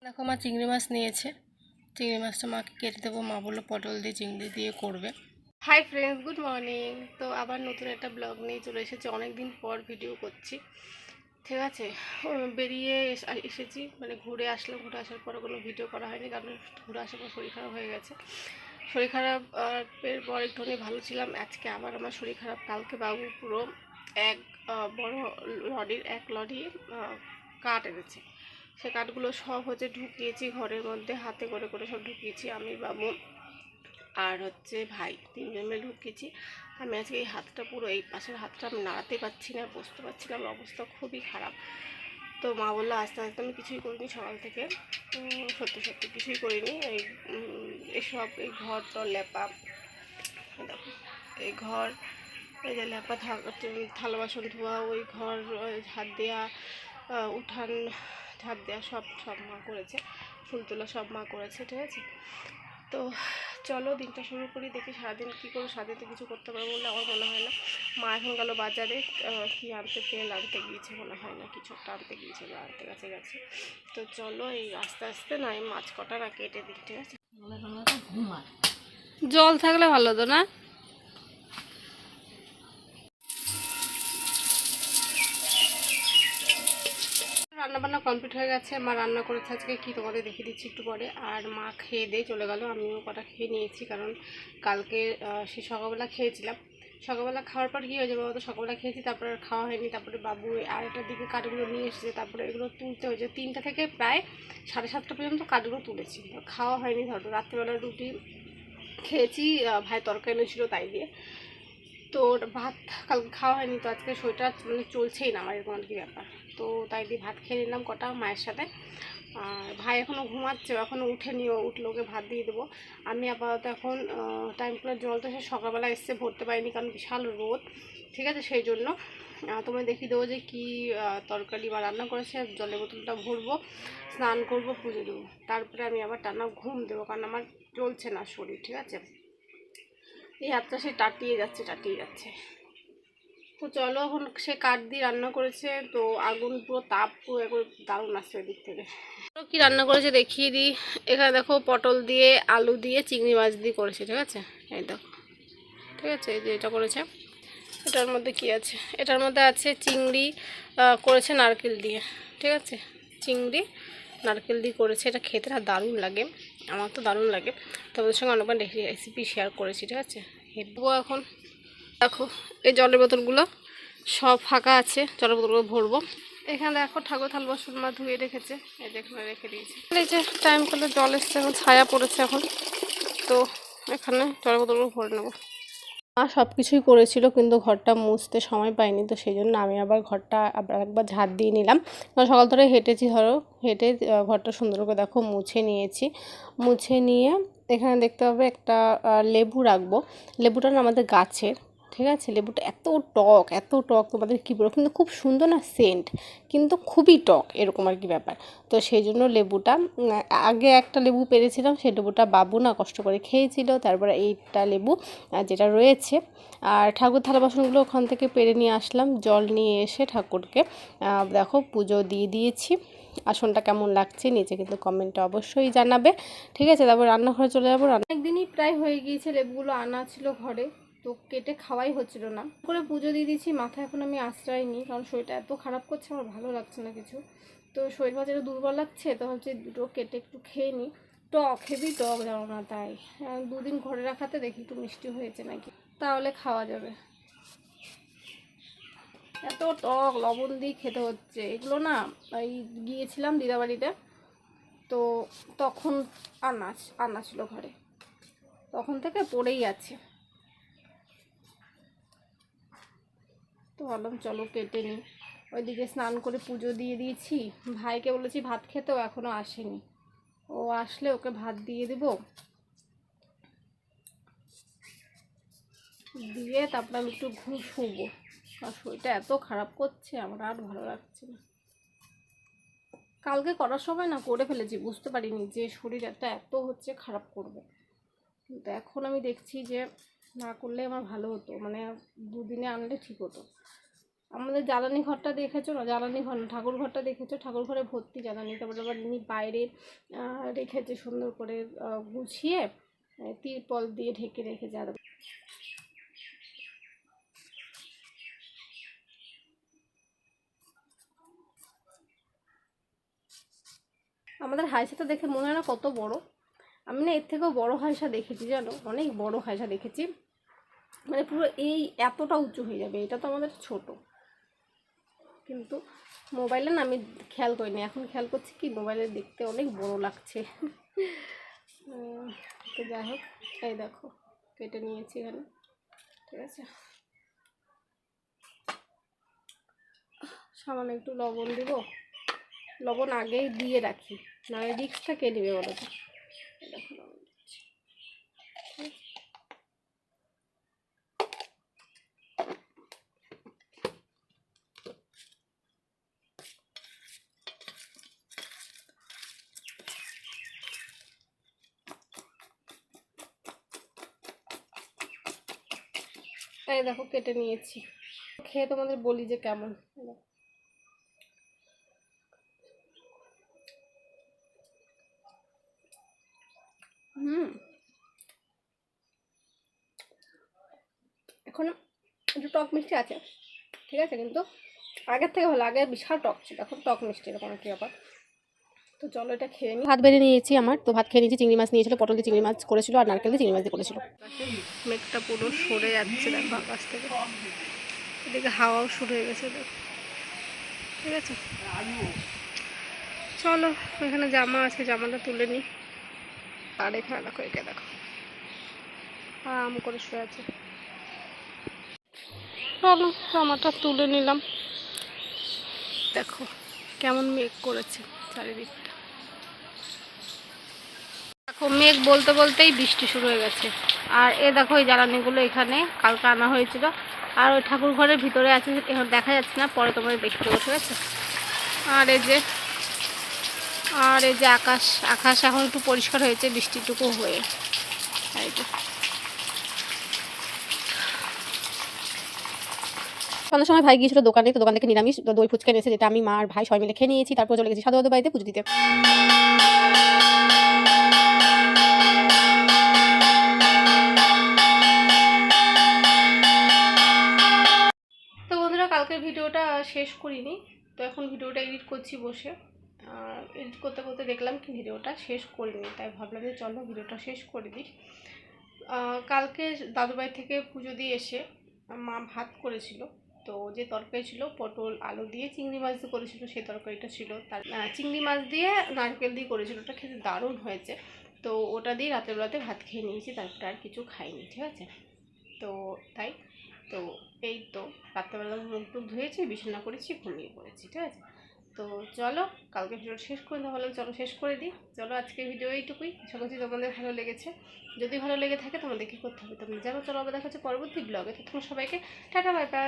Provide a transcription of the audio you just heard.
দেখো মা চিংড়ি মাছ নিয়েছে, চিংড়ি মাছটা মাকে কেটে দেবো। মা বললো পটল দিয়ে চিংড়ি দিয়ে করবে। Hi friends, good morning. তো আবার নতুন একটা ব্লগ নিয়ে চলে এসেছি, অনেক দিন পর ভিডিও করছি। ঠিক আছে, বেরিয়ে এসেছি, মানে ঘুরে আসলাম। ঘুরে আসার পরে কোনো ভিডিও করা হয়নি, কারণ ঘুরে আসার পর শরীর খারাপ হয়ে গেছে। শরীর খারাপের পর একটুখানি ভালো ছিলাম, আজকে আবার আমার শরীর খারাপ। কালকে বাবু পুরো এক বড় এক লরি কাঠ এনেছে। সে কাঠগুলো সব হচ্ছে ঢুকিয়েছি ঘরের মধ্যে, হাতে করে করে সব ঢুকিয়েছি আমি, বাবু আর হচ্ছে ভাই, তিনজন মিলে ঢুকিয়েছি। আমি আজকে এই হাতটা, পুরো এই পাশের হাতটা আমি নাড়াতে পারছি না, বসতে পারছি না, আমার অবস্থা খুবই খারাপ। তো মা বললো আস্তে আস্তে, আমি কিছুই করিনি সকাল থেকে, সত্যি সত্যি কিছুই করিনি। এসব এই ঘর টর লেপা, দেখো এই ঘর, এই যে লেপা, থালা বাসন ধোয়া, ওই ঘর ঝাড় দেওয়া, উঠান ঝাড় দেওয়া, সব মা করেছে। ফুল তোলা সব মা করেছে। ঠিক আছে, তো চলো দিনটা শুরু করি। দেখি সারাদিন কী করবো, সারাদিন তো কিছু করতে পারবো বলে আমার মনে হয় না। মা এখন গেল বাজারে, কী আনতে, তেল আনতে গিয়েছে মনে হয়, না কিছু একটা আনতে গিয়েছে, বা আনতে গেছে। তো চলো এই আস্তে আস্তে না এই মাছ কটা না কেটে দিই। ঠিক আছে, জল থাকলে ভালো তো না। রান্নাবান্না কমপ্লিট হয়ে গেছে। মা রান্না করেছে আজকে কি, তোমাদের দেখিয়ে দিচ্ছি একটু পরে। আর মা খেয়ে দিয়ে চলে গেল, আমিও কটা খেয়ে নিয়েছি, কারণ কালকে সে সকালবেলা খেয়েছিলাম। সকালবেলা খাওয়ার পর কী হয়ে যাবে, তো সকালবেলা খেয়েছি, তারপরে আর খাওয়া হয়নি। তারপরে বাবু আড়াইটার দিকে কাঠগুলো নিয়ে এসেছে, তারপরে এগুলো তুলতে হয়েছে। 3টা থেকে প্রায় 7:30 পর্যন্ত কাঠগুলো তুলেছি, খাওয়া হয়নি। ধরো রাত্রিবেলা রুটি খেয়েছি, ভাই তরকারি এনেছিল তাই দিয়ে। তো ভাত কালকে খাওয়া হয়নি, তো আজকে শরীরটা মানে চলছেই না আমার, এরকম আর কি ব্যাপার। তো তাই দিয়ে ভাত খেয়ে নিলাম কটা মায়ের সাথে। আর ভাই এখনও ঘুমাচ্ছে, এখনও উঠেনি, উঠলে ওকে ভাত দিয়ে দেবো। আমি আপাতত এখন টাইম কলের জল তো সে সকালবেলা এসে ভরতে পারিনি, কারণ বিশাল রোদ। ঠিক আছে, সেই জন্য তোমায় দেখিয়ে দেবো যে কী তরকারি বা রান্না করেছে। জলের বোতলটা ভরবো, স্নান করবো, পুজো দেবো, তারপরে আমি আবার টানা ঘুম দেবো, কারণ আমার চলছে না শরীর। ঠিক আছে, এই হাতটা সে টাটিয়ে যাচ্ছে। তো চলো, এখন সে কাঠ দিয়ে রান্না করেছে, তো আগুন পুরো তাপ পুরো একবার দারুণ আসছে ওই দিক থেকে। কি রান্না করেছে দেখিয়ে দিই। এখানে দেখো পটল দিয়ে, আলু দিয়ে, চিংড়ি মাছ দিয়ে করেছে। ঠিক আছে, এই দেখো। ঠিক আছে, এই যে এটা করেছে। এটার মধ্যে কি আছে, এটার মধ্যে আছে চিংড়ি করেছে নারকেল দিয়ে। ঠিক আছে, চিংড়ি নারকেল দিয়ে করেছে। এটা খেতে না দারুণ লাগে, আমার তো দারুণ লাগে। তোমাদের সঙ্গে অনেকবার রেসিপি শেয়ার করেছি। ঠিক আছে, হেঁটবো এখন। দেখো এই জলের বোতলগুলো সব ফাঁকা আছে, জলের বোতলগুলো ভরবো। এখানে দেখো ঠাকুর থাল বাসন মা ধুয়ে রেখেছে, এই যে এখানে রেখে দিয়েছে। এই যে টাইম করলে জল এসছে, এখন ছায়া পড়েছে এখন, তো এখানে জলের বোতলগুলো ভরে নেবো। মা সব কিছুই করেছিল, কিন্তু ঘরটা মুছতে সময় পাইনি, তো সেই জন্য আমি আবার ঘরটা একবার ঝাড় দিয়ে নিলাম। কারণ সকাল ধরে হেঁটেছি, ধরো হেঁটে ঘরটা সুন্দর করে দেখো মুছে নিয়েছি। মুছে নিয়ে এখানে দেখতে পাবে একটা লেবু রাখবো। লেবুটা না আমাদের গাছের। ঠিক আছে, লেবুটা এত টক তোমাদের কী বলবো, কিন্তু খুব সুন্দর না সেন্ট, কিন্তু খুবই টক, এরকম আর কি ব্যাপার। তো সেই জন্য লেবুটা, আগে একটা লেবু পেরেছিলাম, সেই লেবুটা বাবু না কষ্ট করে খেয়েছিল। তারপরে এইটা লেবু যেটা রয়েছে, আর ঠাকুর থালা বাসনগুলো ওখান থেকে পেরে নিয়ে আসলাম। জল নিয়ে এসে ঠাকুরকে দেখো পুজো দিয়ে দিয়েছি। আসনটা কেমন লাগছে নিচে কিন্তু কমেন্টে অবশ্যই জানাবে। ঠিক আছে, তারপর রান্নাঘরে চলে যাবো। অনেকদিনই প্রায় হয়ে গিয়েছে, লেবুগুলো আনা ছিল ঘরে, তো কেটে খাওয়াই হচ্ছিল না করে পুজো দিয়ে দিয়েছি। মাথায় এখন আমি আশ্রয় নিই, কারণ শরীরটা এত খারাপ করছে, আমার ভালো লাগছে না কিছু। তো শরীর বাজারে দুর্বল লাগছে, তো হচ্ছে দুটো কেটে একটু খেয়ে নিই। টক, হেভি টক, জানো না, তাই 2 দিন ঘরে রাখাতে দেখি একটু মিষ্টি হয়েছে নাকি, তাহলে খাওয়া যাবে। এত টক, লবণ দিয়ে খেতে হচ্ছে এগুলো না। এই গিয়েছিলাম দিদাবাড়িতে, তো তখন আনা ছিল ঘরে, তখন থেকে পড়েই আছে। তো ভাবলাম চলো কেটে নিই। ওইদিকে স্নান করে পুজো দিয়ে দিয়েছি। ভাইকে বলেছি ভাত খেতেও, এখনও আসেনি। ও আসলে ওকে ভাত দিয়ে দেব, দিয়ে তারপর আমি একটু শুবো। আর শরীরটা এত খারাপ করছে, আমার আর ভালো লাগছে না। কালকে করার সময় না করে ফেলেছি, বুঝতে পারিনি যে শরীর এত হচ্ছে খারাপ করবে। কিন্তু এখন আমি দেখছি যে না করলে আমার ভালো হতো, মানে 2 দিনে আনলে ঠিক হতো। আমাদের জ্বালানি ঘরটা দেখেছো না, জ্বালানি ঘর না, ঠাকুর ঘরটা দেখেছো, ঠাকুর ঘরে ভর্তি জ্বালানি। তারপরে আবার এমনি বাইরে রেখেছে সুন্দর করে গুছিয়ে, তিরপল দিয়ে ঢেকে রেখেছে। আর আমাদের হাইসাটা দেখে মনে হয় না কত বড়। আমি না এর থেকেও বড় হাইসা দেখেছি, জানো, অনেক বড় হাইসা দেখেছি, মানে পুরো এই এতটা উঁচু হয়ে যাবে। এটা তো আমাদের ছোট, কিন্তু মোবাইলে না আমি খেয়াল করিনি, এখন খেয়াল করছি কি মোবাইলে দেখতে অনেক বড় লাগছে। তো যাই হোক, এই দেখো কেটে নিয়েছি এখানে, ঠিক আছে। সামান্য একটু লবণ দিব, লবণ আগেই দিয়ে রাখি, নাহলে রিক্সটা কে নেবে বলো তো। দেখো লবণ দিচ্ছি। এই দেখো কেটে নিয়েছি, খেয়ে তোমাদের বলি যে কেমন। এখন একটু টক মিষ্টি আছে, ঠিক আছে, কিন্তু আগের থেকে ভালো। আগে বিশাল টক ছিল, এখন টক মিষ্টি এরকম একটি ব্যাপার। তো চলো এটা খেয়ে নিই। ভাত বেড়ে নিয়েছি আমার, তো ভাত খেয়ে নিয়েছি। চিংড়ি মাছ নিয়েছিল, পটল দিয়ে চিংড়ি মাছ করেছিল, আর নারকেল দিয়ে চিংড়ি মাছ দিয়ে করেছিল। মেঘটা পুরো সরে যাচ্ছে দেখো আকাশ থেকে, এদিকে হাওয়াও শুরু হয়ে গেছে, ঠিক আছে। চলো এখানে জামা আছে, জামাটা তুলে নিই। আর এখানে দেখো, একে দেখো আরাম করে শুয়ে আছে। চলো জামাটা তুলে নিলাম। দেখো কেমন মেঘ করেছে চারিদিকটা। দেখো মেঘ বলতে বলতেই বৃষ্টি শুরু হয়ে গেছে। আর এ দেখো এই জ্বালানিগুলো এখানে কালকে আনা হয়েছিল, আর ওই ঠাকুর ঘরের ভিতরে আছে, এখন দেখা যাচ্ছে না, পরে তোমাদের দেখতে দেবো, ঠিক আছে। আর এই যে আকাশ এখন একটু পরিষ্কার হয়েছে বৃষ্টিটুকু হয়ে। এই যে সন্ধ্যার সময় ভাই গিয়েছিল দোকানে, তো দোকান থেকে নিরামিষ দই ফুচকা নিয়েছে, যেটা আমি মা আর ভাই সবাই মিলে খেয়ে নিয়েছি। তারপর চলে গেছি সাধুবাদের বাড়িতে পুজো দিতে। তো বন্ধুরা কালকের ভিডিওটা শেষ করিনি, তো এখন ভিডিওটা এডিট করছি বসে। এডিট করতে করতে দেখলাম কি ভিডিওটা শেষ করিনি, তাই ভাবলাম যে চলো ভিডিওটা শেষ করে দিই। কালকে দাদুবাড়ি থেকে পুজো দিয়ে এসে মা ভাত করেছিল, তো যে তরকারি ছিল পটল আলু দিয়ে চিংড়ি মাছ দিয়ে করেছিল, সেই তরকারিটা ছিল। তার চিংড়ি মাছ দিয়ে নারকেল দিয়ে করেছিল, ওটা খেতে দারুণ হয়েছে। তো ওটা দিয়ে রাতেরবেলাতে ভাত খেয়ে নিয়েছি, তারপরে আর কিছু খাইনি, ঠিক আছে। তো তাই তো এই তো রাত্রেবেলা মুখ টুক ধুয়েছি, বিছানা করেছি, ঘুমিয়ে পড়েছি, ঠিক আছে। তো চলো কালকে ভিডিওটা শেষ করে দেওয়া হলো, চলো শেষ করে দিই। চলো আজকের ভিডিও এইটুকুই, আশা করছি তোমাদের ভালো লেগেছে। যদি ভালো লেগে থাকে তোমাদের কী করতে হবে তোমরা জানো। চলো আবার দেখা হচ্ছে পরবর্তী ব্লগে। তো তোমার সবাইকে টাটা বাই বাই।